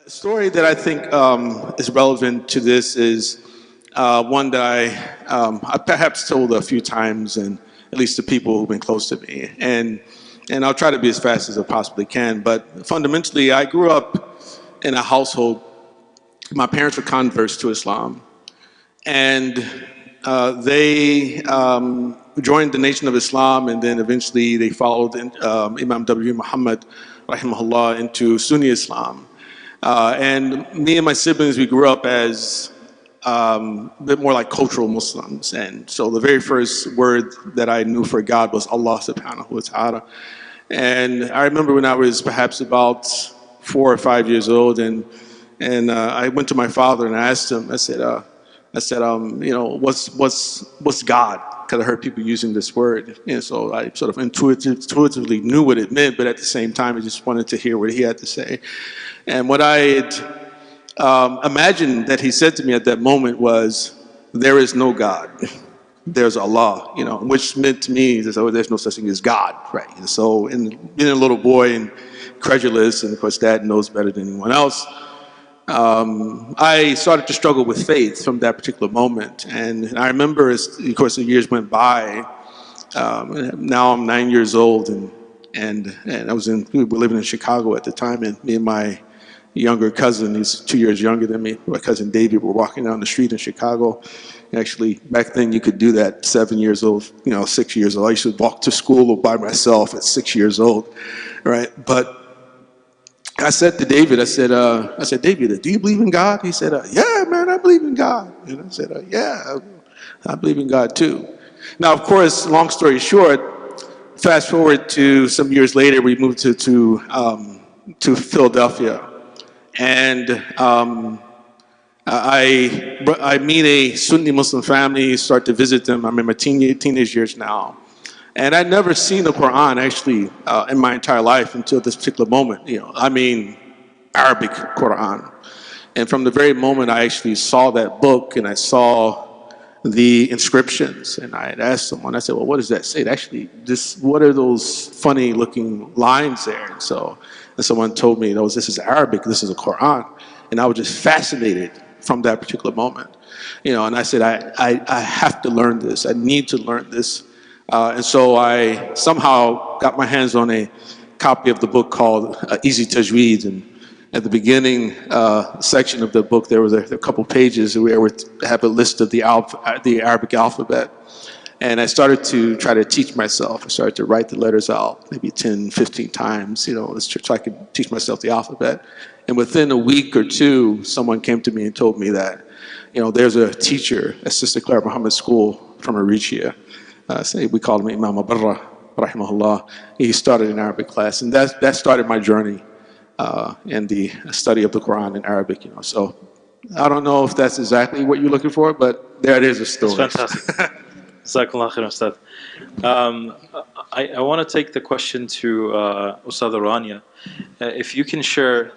The story that I think is relevant to this is one that I perhaps told a few times, and at least to people who've been close to me. And I'll try to be as fast as I possibly can. But fundamentally, I grew up in a household. My parents were converts to Islam, and they joined the Nation of Islam, and then eventually they followed Imam W. Muhammad, rahimahullah, into Sunni Islam. And me and my siblings, we grew up as a bit more like cultural Muslims. And so the very first word that I knew for God was Allah subhanahu wa ta'ala. And I remember when I was perhaps about 4 or 5 years old, and I went to my father and I asked him, I said, you know, what's God? Because I heard people using this word. And so I sort of intuitively knew what it meant, but at the same time, I just wanted to hear what he had to say. And what I had imagined that he said to me at that moment was, there is no God. There's Allah, you know, which meant to me that there's no such thing as God, right? And so, being a little boy and credulous, and of course Dad knows better than anyone else, I started to struggle with faith from that particular moment. And I remember, as of course the years went by, now I'm 9 years old, and we were living in Chicago at the time, and me and my younger cousin, he's 2 years younger than me, my cousin David, were walking down the street in Chicago. Actually, back then you could do that 7 years old, you know, 6 years old. I used to walk to school by myself at 6 years old, right? But I said to David, I said, David, do you believe in God? He said, yeah, man, I believe in God. And I said, yeah, I believe in God too. Now, of course, long story short, fast forward to some years later, we moved to Philadelphia. And I meet a Sunni Muslim family, start to visit them. I'm in my teenage years now. And I'd never seen the Qur'an actually in my entire life until this particular moment. You know, I mean, Arabic Qur'an. And from the very moment I actually saw that book and I saw the inscriptions, and I had asked someone, I said, well, what does that say? Actually, what are those funny looking lines there? And so someone told me, this is Arabic, this is a Qur'an. And I was just fascinated from that particular moment. You know, and I said, I have to learn this. I need to learn this. And so I somehow got my hands on a copy of the book called Easy Tajweed. And at the beginning section of the book, there was a couple pages where we have a list of the Arabic alphabet. And I started to try to teach myself. I started to write the letters out maybe 10, 15 times, you know, so I could teach myself the alphabet. And within a week or two, someone came to me and told me that, you know, there's a teacher at Sister Clara Muhammad School from Eritrea. We called him Imam Abarra, rahimahullah. He started an Arabic class, and that started my journey in the study of the Quran in Arabic. You know, so I don't know if that's exactly what you're looking for, but there it is, a story. That's fantastic. Jazakallah khair, Ustad. I want to take the question to Ustad Rania. If you can share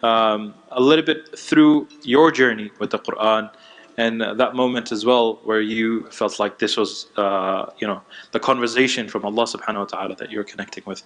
a little bit through your journey with the Quran, and that moment as well where you felt like this was, you know, the conversation from Allah subhanahu wa ta'ala that you're connecting with.